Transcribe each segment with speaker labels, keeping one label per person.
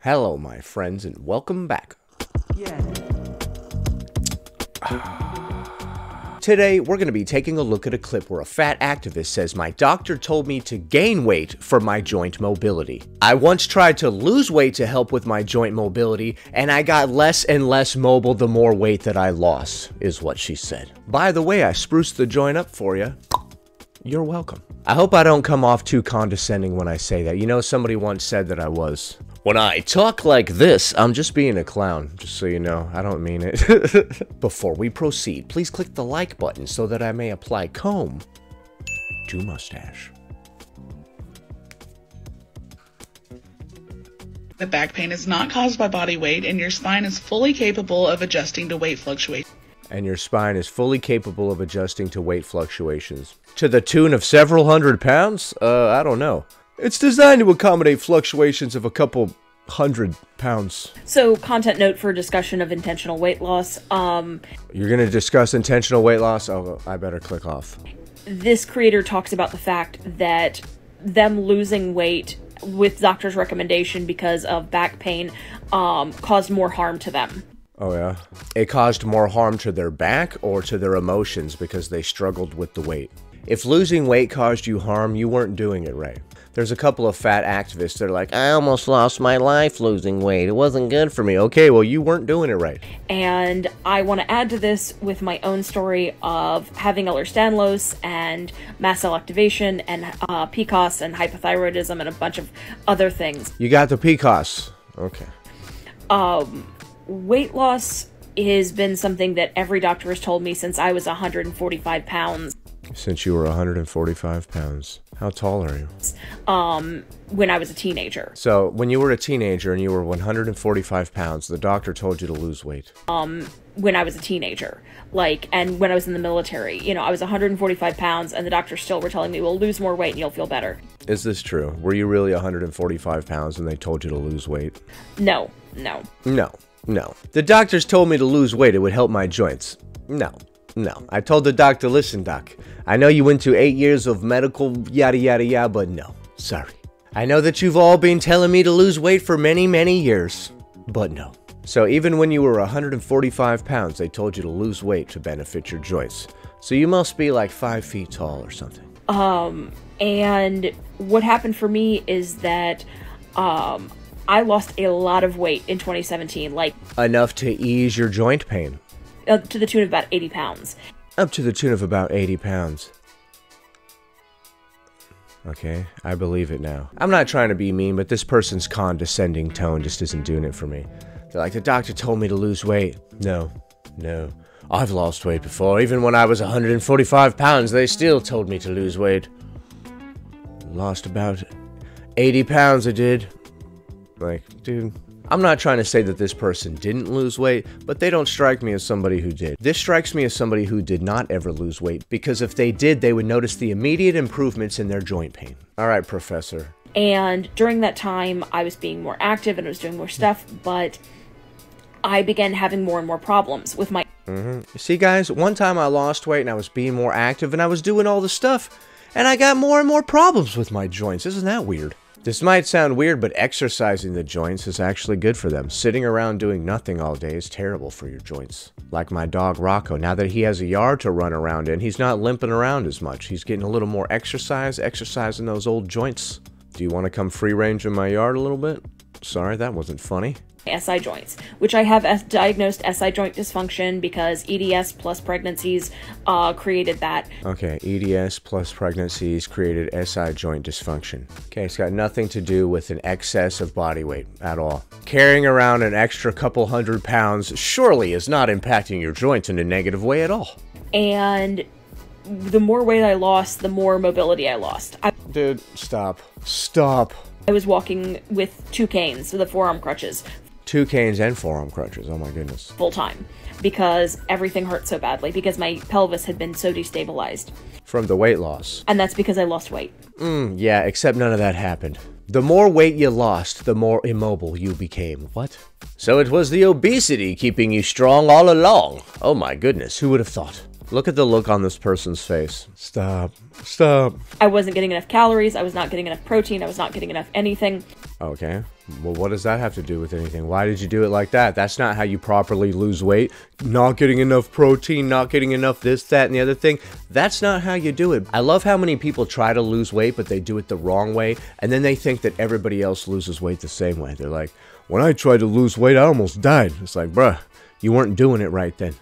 Speaker 1: Hello, my friends, and welcome back.
Speaker 2: Yeah.
Speaker 1: Today, we're going to be taking a look at a clip where a fat activist says, "My doctor told me to gain weight for my joint mobility. I once tried to lose weight to help with my joint mobility, and I got less and less mobile the more weight that I lost," is what she said. By the way, I spruced the joint up for you. You're welcome. I hope I don't come off too condescending when I say that. You know, somebody once said that I was. When I talk like this, I'm just being a clown, just so you know. I don't mean it. Before we proceed, please click the like button so that I may apply comb to mustache.
Speaker 3: The back pain is not caused by body weight, and your spine is fully capable of adjusting to weight fluctuations.
Speaker 1: And your spine is fully capable of adjusting to weight fluctuations. To the tune of several hundred pounds? I don't know. It's designed to accommodate fluctuations of a couple hundred pounds.
Speaker 2: So, content note for discussion of intentional weight loss.
Speaker 1: You're gonna discuss intentional weight loss? Oh, I better click off.
Speaker 2: This creator talks about the fact that them losing weight with doctor's recommendation because of back pain caused more harm to them.
Speaker 1: Oh yeah? It caused more harm to their back or to their emotions because they struggled with the weight. If losing weight caused you harm, you weren't doing it right. There's a couple of fat activists that are like, "I almost lost my life losing weight. It wasn't good for me." Okay, well, you weren't doing it right.
Speaker 2: And I want to add to this with my own story of having Ehlers-Danlos and mast cell activation and PCOS and hypothyroidism and a bunch of other things.
Speaker 1: You got the PCOS. Okay.
Speaker 2: Weight loss has been something that every doctor has told me since I was 145 pounds.
Speaker 1: Since you were 145 pounds. How tall are you?
Speaker 2: When I was a teenager.
Speaker 1: So, when you were a teenager and you were 145 pounds, the doctor told you to lose weight.
Speaker 2: When I was a teenager. And when I was in the military. You know, I was 145 pounds and the doctors still were telling me, "Well, lose more weight and you'll feel better."
Speaker 1: Is this true? Were you really 145 pounds and they told you to lose weight?
Speaker 2: No.
Speaker 1: No. The doctors told me to lose weight. It would help my joints. No. I told the doctor, "Listen, doc, I know you went to 8 years of medical yada yada yada, but no, sorry. I know that you've all been telling me to lose weight for many, many years, but no." So even when you were 145 pounds, they told you to lose weight to benefit your joints. So you must be like 5 feet tall or something.
Speaker 2: And what happened for me is that, I lost a lot of weight in 2017,
Speaker 1: Enough to ease your joint pain.
Speaker 2: To the tune of about 80 pounds.
Speaker 1: Up to the tune of about 80 pounds. Okay, I believe it now. I'm not trying to be mean, but this person's condescending tone just isn't doing it for me. They're like, "The doctor told me to lose weight." No. I've lost weight before. Even when I was 145 pounds, they still told me to lose weight. Lost about 80 pounds, I did. Dude, I'm not trying to say that this person didn't lose weight, but they don't strike me as somebody who did. This strikes me as somebody who did not ever lose weight, because if they did, they would notice the immediate improvements in their joint pain. All right, professor.
Speaker 2: And during that time, I was being more active and I was doing more stuff, but I began having more and more problems with my...
Speaker 1: See, guys, one time I lost weight and I was being more active and I was doing all the stuff, and I got more and more problems with my joints. Isn't that weird? This might sound weird, but exercising the joints is actually good for them. Sitting around doing nothing all day is terrible for your joints. Like my dog Rocco, now that he has a yard to run around in, he's not limping around as much. He's getting a little more exercising those old joints. Do you want to come free range in my yard a little bit? Sorry, that wasn't funny.
Speaker 2: SI joints, which I have diagnosed SI joint dysfunction because EDS plus pregnancies created that.
Speaker 1: Okay, EDS plus pregnancies created SI joint dysfunction. Okay, it's got nothing to do with an excess of body weight at all. Carrying around an extra couple hundred pounds surely is not impacting your joints in a negative way at all.
Speaker 2: And the more weight I lost, the more mobility I lost.
Speaker 1: Dude, stop.
Speaker 2: I was walking with 2 canes, so the forearm crutches.
Speaker 1: 2 canes and forearm crutches, oh my goodness.
Speaker 2: Full time, because everything hurt so badly, because my pelvis had been so destabilized.
Speaker 1: From the weight loss.
Speaker 2: And that's because I lost weight.
Speaker 1: Yeah, except none of that happened. The more weight you lost, the more immobile you became. What? So it was the obesity keeping you strong all along. Oh my goodness, who would have thought? Look at the look on this person's face. Stop.
Speaker 2: I wasn't getting enough calories, I was not getting enough protein, I was not getting enough anything.
Speaker 1: Okay. Well, what does that have to do with anything? Why did you do it like that? That's not how you properly lose weight. Not getting enough protein, not getting enough this, that, and the other thing. That's not how you do it. I love how many people try to lose weight, but they do it the wrong way. And then they think that everybody else loses weight the same way. They're like, when I tried to lose weight, I almost died. It's like, bruh, you weren't doing it right then.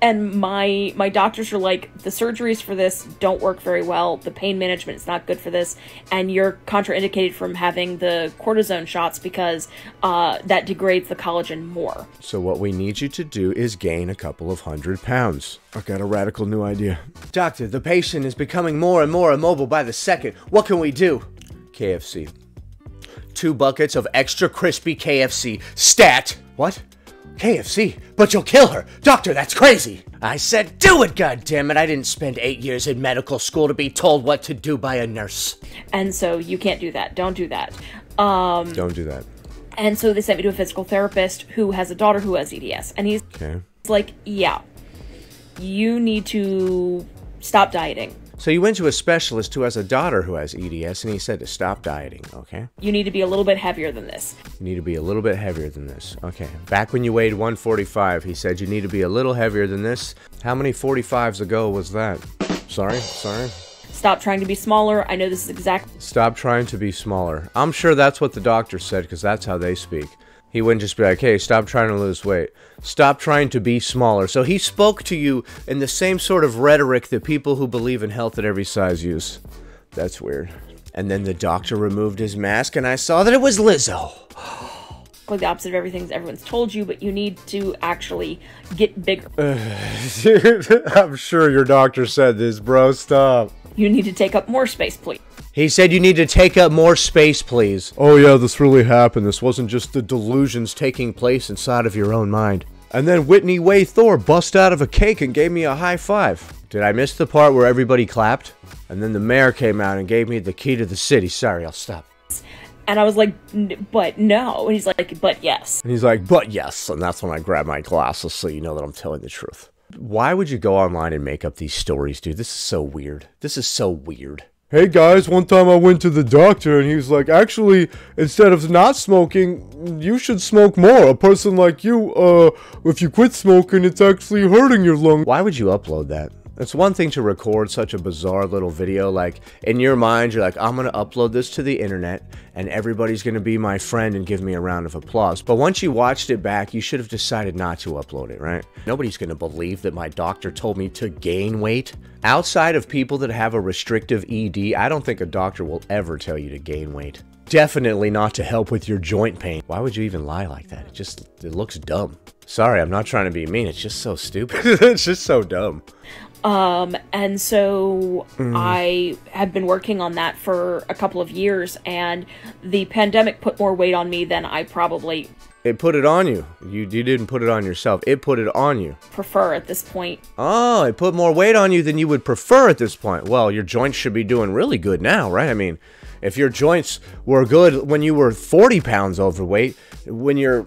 Speaker 2: And my doctors are like, the surgeries for this don't work very well. The pain management is not good for this. And you're contraindicated from having the cortisone shots because that degrades the collagen more.
Speaker 1: So what we need you to do is gain a couple of 100 pounds. I got a radical new idea. Doctor, the patient is becoming more and more immobile by the second. What can we do? KFC. 2 buckets of extra crispy KFC. Stat. What? KFC? But you'll kill her! Doctor, that's crazy! I said do it, goddammit! I didn't spend 8 years in medical school to be told what to do by a nurse.
Speaker 2: And so you can't do that. Don't do that.
Speaker 1: Don't do that.
Speaker 2: And so they sent me to a physical therapist who has a daughter who has EDS. And he's like, yeah, you need to stop dieting.
Speaker 1: So you went to a specialist who has a daughter who has EDS, and he said to stop dieting, okay?
Speaker 2: You need to be a little bit heavier than this.
Speaker 1: You need to be a little bit heavier than this. Okay. Back when you weighed 145, he said you need to be a little heavier than this. How many 45s ago was that? Sorry?
Speaker 2: Stop trying to be smaller. I know this is exactly...
Speaker 1: Stop trying to be smaller. I'm sure that's what the doctor said, because that's how they speak. He wouldn't just be like, hey, stop trying to lose weight. Stop trying to be smaller. So he spoke to you in the same sort of rhetoric that people who believe in health at every size use. That's weird. And then the doctor removed his mask, and I saw that it was Lizzo.
Speaker 2: Like the opposite of everything everyone's told you, but you need to actually get bigger.
Speaker 1: I'm sure your doctor said this, bro. Stop.
Speaker 2: You need to take up more space, please.
Speaker 1: He said you need to take up more space, please. Oh yeah, this really happened. This wasn't just the delusions taking place inside of your own mind. And then Whitney Way Thor bust out of a cake and gave me a high five. Did I miss the part where everybody clapped? And then the mayor came out and gave me the key to the city. Sorry, I'll stop.
Speaker 2: And I was like, but no. And he's like, but yes.
Speaker 1: And he's like, but yes. And that's when I grabbed my glasses so you know that I'm telling the truth. Why would you go online and make up these stories, dude? This is so weird. This is so weird. Hey guys, one time I went to the doctor and he was like, actually, instead of not smoking, you should smoke more. A person like you, if you quit smoking, it's actually hurting your lungs. Why would you upload that? It's one thing to record such a bizarre little video, like, in your mind, you're like, I'm gonna upload this to the internet, and everybody's gonna be my friend and give me a round of applause. But once you watched it back, you should have decided not to upload it, right? Nobody's gonna believe that my doctor told me to gain weight. Outside of people that have a restrictive ED, I don't think a doctor will ever tell you to gain weight. Definitely not to help with your joint pain. Why would you even lie like that? It looks dumb. Sorry, I'm not trying to be mean. It's just so stupid. It's just so dumb.
Speaker 2: And so I had been working on that for a couple of years, and the pandemic put more weight on me than I probably...
Speaker 1: It put it on you. You didn't put it on yourself. It put it on you.
Speaker 2: Prefer at this point.
Speaker 1: Oh, it put more weight on you than you would prefer at this point. Well, your joints should be doing really good now, right? I mean, if your joints were good when you were 40 pounds overweight, when you're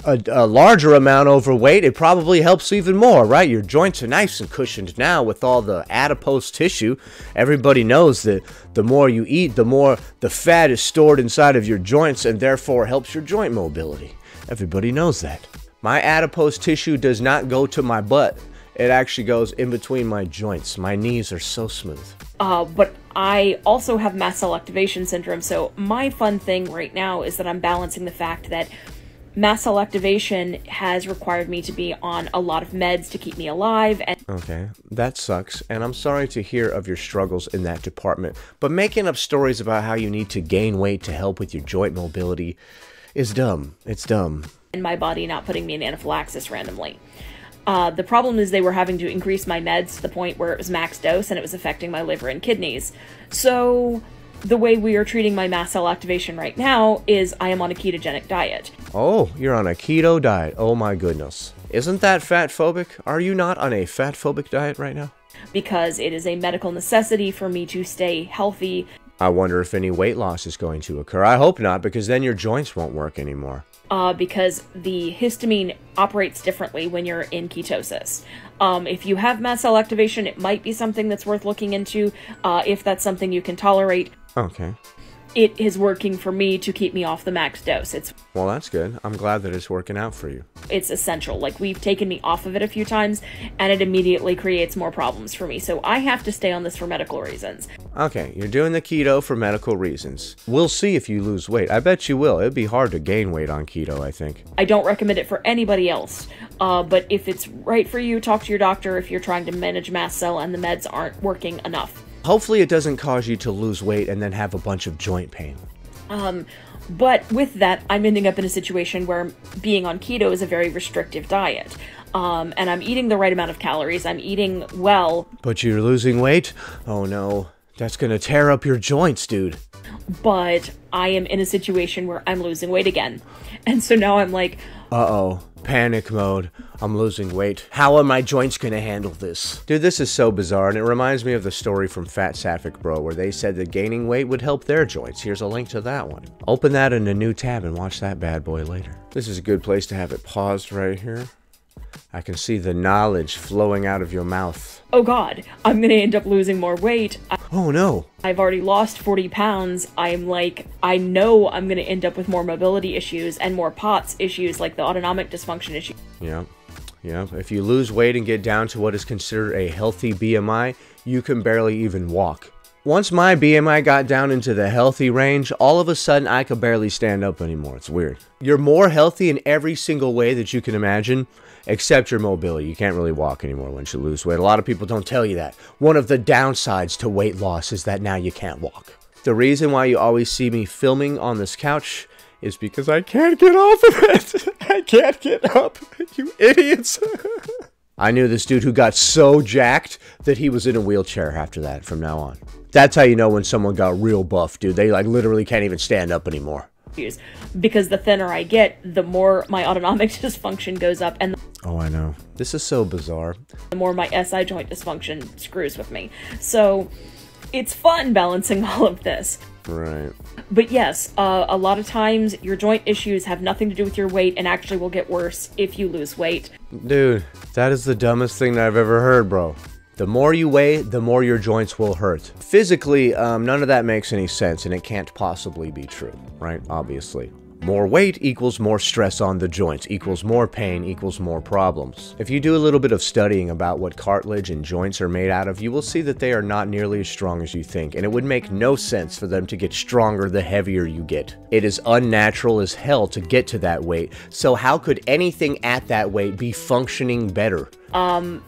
Speaker 1: a larger amount overweight, it probably helps even more, right? Your joints are nice and cushioned now with all the adipose tissue. Everybody knows that the more you eat, the more the fat is stored inside of your joints and therefore helps your joint mobility. Everybody knows that. My adipose tissue does not go to my butt. It actually goes in between my joints. My knees are so smooth.
Speaker 2: But I also have mast cell activation syndrome, so my fun thing right now is that I'm balancing the fact that mast cell activation has required me to be on a lot of meds to keep me alive. And
Speaker 1: okay, that sucks, and I'm sorry to hear of your struggles in that department, but making up stories about how you need to gain weight to help with your joint mobility is dumb. It's dumb.
Speaker 2: And my body not putting me in anaphylaxis randomly. The problem is they were having to increase my meds to the point where it was max dose and it was affecting my liver and kidneys. So the way we are treating my mast cell activation right now is I am on a ketogenic diet.
Speaker 1: Oh, you're on a keto diet. Oh my goodness. Isn't that fat phobic? Are you not on a fat phobic diet right now?
Speaker 2: Because it is a medical necessity for me to stay healthy.
Speaker 1: I wonder if any weight loss is going to occur. I hope not, because then your joints won't work anymore.
Speaker 2: Because the histamine operates differently when you're in ketosis. If you have mast cell activation, it might be something that's worth looking into, if that's something you can tolerate.
Speaker 1: Okay.
Speaker 2: it is working for me to keep me off the max dose.
Speaker 1: Well, that's good. I'm glad that it's working out for you.
Speaker 2: It's essential. Like, we've taken me off of it a few times, and it immediately creates more problems for me. So I have to stay on this for medical reasons.
Speaker 1: Okay, you're doing the keto for medical reasons. We'll see if you lose weight. I bet you will. It'd be hard to gain weight on keto, I think.
Speaker 2: I don't recommend it for anybody else. But if it's right for you, talk to your doctor if you're trying to manage mast cell and the meds aren't working enough.
Speaker 1: Hopefully it doesn't cause you to lose weight and then have a bunch of joint pain.
Speaker 2: But with that, I'm ending up in a situation where being on keto is a very restrictive diet. And I'm eating the right amount of calories. I'm eating well.
Speaker 1: But you're losing weight? Oh no. That's gonna tear up your joints, dude.
Speaker 2: But I am in a situation where I'm losing weight again. And so now I'm like,
Speaker 1: uh-oh. Panic mode. I'm losing weight. How are my joints gonna handle this? Dude, this is so bizarre, and it reminds me of the story from Fat Sapphic Bro, where they said that gaining weight would help their joints. Here's a link to that one. Open that in a new tab and watch that bad boy later. This is a good place to have it paused right here. I can see the knowledge flowing out of your mouth.
Speaker 2: oh God, I'm gonna end up losing more weight.
Speaker 1: Oh no.
Speaker 2: I've already lost 40 pounds. I'm like, I know I'm gonna end up with more mobility issues and more POTS issues, like the autonomic dysfunction issue.
Speaker 1: Yeah. If you lose weight and get down to what is considered a healthy BMI, you can barely even walk. Once my BMI got down into the healthy range, all of a sudden I could barely stand up anymore. It's weird. You're more healthy in every single way that you can imagine, except your mobility. You can't really walk anymore once you lose weight. A lot of people don't tell you that. One of the downsides to weight loss is that now you can't walk. The reason why you always see me filming on this couch is because I can't get off of it. I can't get up, you idiots. I knew this dude who got so jacked that he was in a wheelchair after that from now on. That's how you know when someone got real buff, dude. They like literally can't even stand up anymore.
Speaker 2: Because the thinner I get, the more my autonomic dysfunction goes up, and
Speaker 1: oh, I know. This is so bizarre.
Speaker 2: The more my SI joint dysfunction screws with me. So it's fun balancing all of this.
Speaker 1: Right.
Speaker 2: But yes, a lot of times your joint issues have nothing to do with your weight and actually will get worse if you lose weight.
Speaker 1: Dude, that is the dumbest thing that I've ever heard, bro. The more you weigh, the more your joints will hurt. Physically, none of that makes any sense, and it can't possibly be true, right? Obviously. More weight equals more stress on the joints, equals more pain, equals more problems. If you do a little bit of studying about what cartilage and joints are made out of, you will see that they are not nearly as strong as you think, and it would make no sense for them to get stronger the heavier you get. It is unnatural as hell to get to that weight, so how could anything at that weight be functioning better?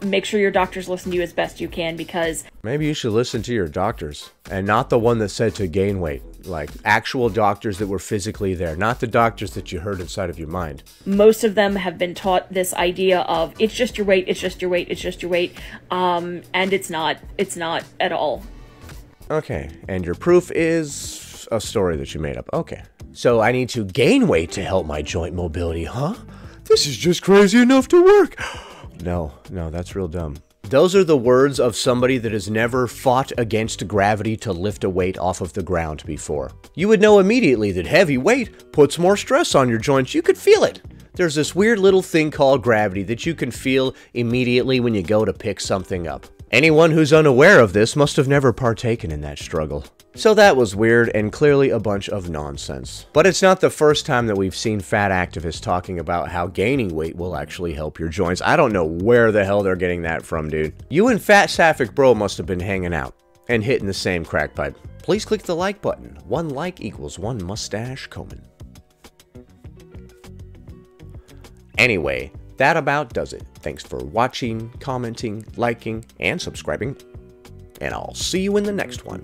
Speaker 2: Make sure your doctors listen to you as best you can, because
Speaker 1: maybe you should listen to your doctors, and not the one that said to gain weight. Like, actual doctors that were physically there, not the doctors that you heard inside of your mind.
Speaker 2: Most of them have been taught this idea of, it's just your weight, it's just your weight, it's just your weight, and it's not at all.
Speaker 1: Okay, and your proof is a story that you made up. Okay. So I need to gain weight to help my joint mobility, huh? This is just crazy enough to work. No, that's real dumb. Those are the words of somebody that has never fought against gravity to lift a weight off of the ground before. You would know immediately that heavy weight puts more stress on your joints. You could feel it. There's this weird little thing called gravity that you can feel immediately when you go to pick something up. Anyone who's unaware of this must have never partaken in that struggle. So that was weird and clearly a bunch of nonsense. But it's not the first time that we've seen fat activists talking about how gaining weight will actually help your joints. I don't know where the hell they're getting that from, dude. You and Fat Sapphic Bro must have been hanging out and hitting the same crack pipe. Please click the like button. 1 like equals 1 mustache coming. Anyway, that about does it. Thanks for watching, commenting, liking, and subscribing. And I'll see you in the next one.